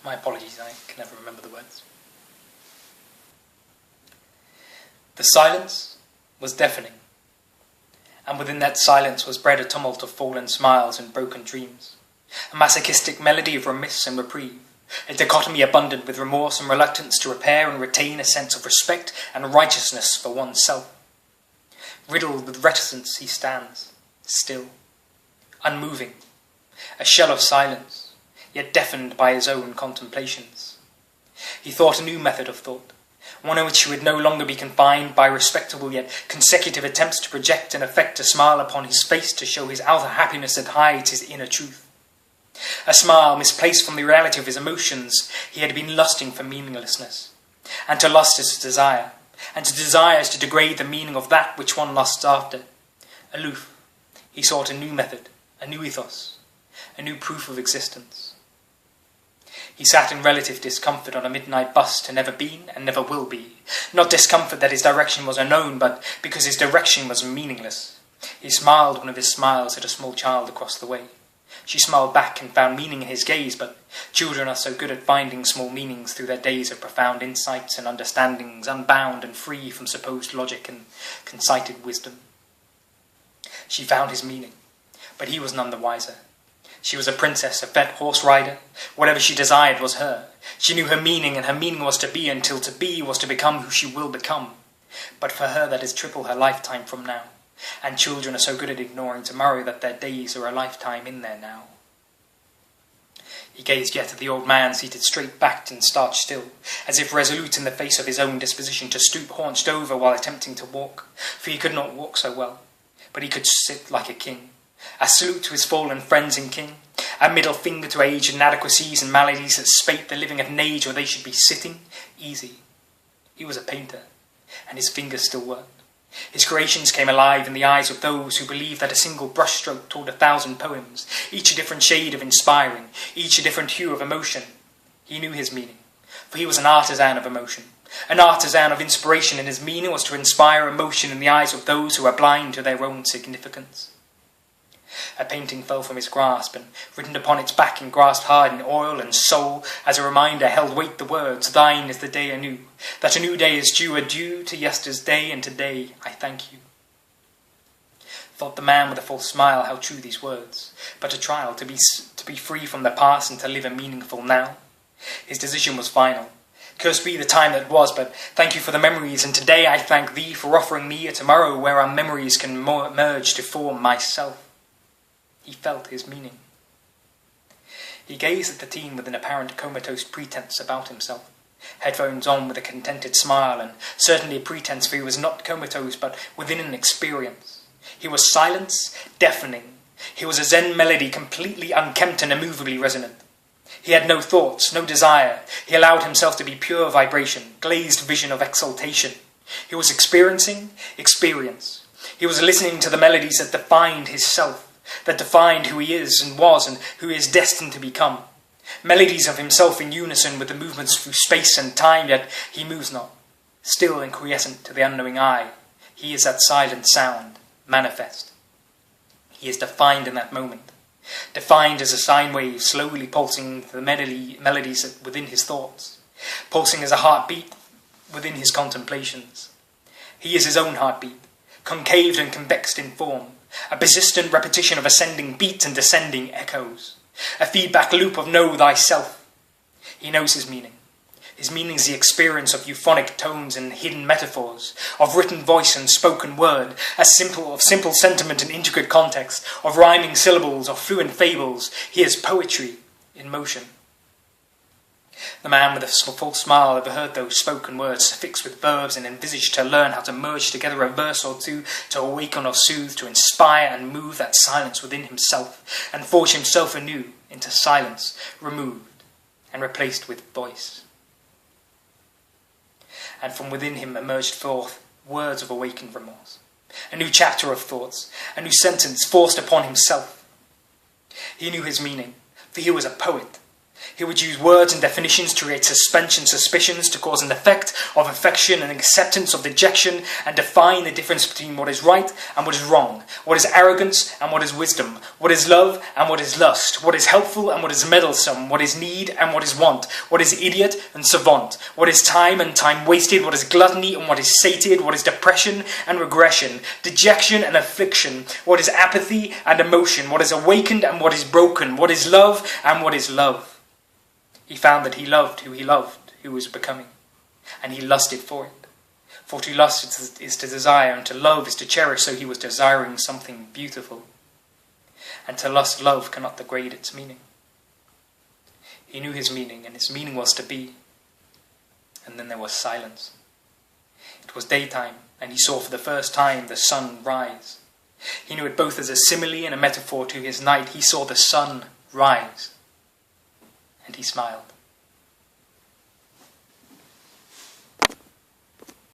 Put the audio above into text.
My apologies, I can never remember the words. The silence was deafening, and within that silence was bred a tumult of fallen smiles and broken dreams, a masochistic melody of remiss and reprieve, a dichotomy abundant with remorse and reluctance to repair and retain a sense of respect and righteousness for oneself. Riddled with reticence he stands, still, unmoving, a shell of silence, yet deafened by his own contemplations. He thought a new method of thought, one in which he would no longer be confined by respectable yet consecutive attempts to project and affect a smile upon his face to show his outer happiness that hides his inner truth. A smile misplaced from the reality of his emotions. He had been lusting for meaninglessness, and to lust is to desire, and to desire is to degrade the meaning of that which one lusts after. Aloof, he sought a new method, a new ethos, a new proof of existence. He sat in relative discomfort on a midnight bus to never been and never will be. Not discomfort that his direction was unknown, but because his direction was meaningless. He smiled one of his smiles at a small child across the way. She smiled back and found meaning in his gaze, but children are so good at finding small meanings through their days of profound insights and understandings, unbound and free from supposed logic and concited wisdom. She found his meaning, but he was none the wiser. She was a princess, a vet horse rider. Whatever she desired was her. She knew her meaning, and her meaning was to be, until to be was to become who she will become. But for her that is triple her lifetime from now. And children are so good at ignoring tomorrow that their days are a lifetime in their now. He gazed yet at the old man seated straight-backed and starched still, as if resolute in the face of his own disposition to stoop haunched over while attempting to walk, for he could not walk so well, but he could sit like a king. A salute to his fallen friends and king, a middle finger to aged inadequacies and maladies that spate the living at an age where they should be sitting easy. He was a painter, and his fingers still worked. His creations came alive in the eyes of those who believed that a single brushstroke told 1,000 poems, each a different shade of inspiring, each a different hue of emotion. He knew his meaning, for he was an artisan of emotion, an artisan of inspiration, and his meaning was to inspire emotion in the eyes of those who are blind to their own significance. A painting fell from his grasp, and written upon its back and grasped hard in oil and soul, as a reminder held weight the words, "Thine is the day anew, that a new day is due, adieu to yesterday's day, and today I thank you." Thought the man with a false smile how true these words, but a trial to be free from the past and to live a meaningful now. His decision was final. Cursed be the time that was, but thank you for the memories, and today I thank thee for offering me a tomorrow where our memories can merge to form myself. He felt his meaning. He gazed at the team with an apparent comatose pretense about himself, headphones on with a contented smile, and certainly a pretense, for he was not comatose, but within an experience. He was silence, deafening. He was a Zen melody, completely unkempt and immovably resonant. He had no thoughts, no desire. He allowed himself to be pure vibration, glazed vision of exaltation. He was experiencing experience. He was listening to the melodies that defined his self, that defined who he is and was and who he is destined to become. Melodies of himself in unison with the movements through space and time, yet he moves not. Still and quiescent to the unknowing eye, he is that silent sound, manifest. He is defined in that moment, defined as a sine wave slowly pulsing the melodies within his thoughts, pulsing as a heartbeat within his contemplations. He is his own heartbeat, concaved and convexed in form, a persistent repetition of ascending beats and descending echoes, a feedback loop of know thyself. He knows his meaning. His meaning is the experience of euphonic tones and hidden metaphors, of written voice and spoken word, of simple sentiment and intricate context, of rhyming syllables, of fluent fables. He is poetry in motion. The man with a full smile overheard those spoken words suffixed with verbs and envisaged to learn how to merge together a verse or two, to awaken or soothe, to inspire and move that silence within himself, and forge himself anew into silence, removed and replaced with voice. And from within him emerged forth words of awakened remorse, a new chapter of thoughts, a new sentence forced upon himself. He knew his meaning, for he was a poet. He would use words and definitions to create suspense and suspicions, to cause an effect of affection and acceptance of dejection, and define the difference between what is right and what is wrong, what is arrogance and what is wisdom, what is love and what is lust, what is helpful and what is meddlesome, what is need and what is want, what is idiot and savant, what is time and time wasted, what is gluttony and what is sated, what is depression and regression, dejection and affliction, what is apathy and emotion, what is awakened and what is broken, what is love and what is love. He found that he loved, who was becoming, and he lusted for it. For to lust is to desire, and to love is to cherish, so he was desiring something beautiful. And to lust love cannot degrade its meaning. He knew his meaning, and his meaning was to be. And then there was silence. It was daytime, and he saw for the first time the sun rise. He knew it both as a simile and a metaphor to his night. He saw the sun rise. And he smiled.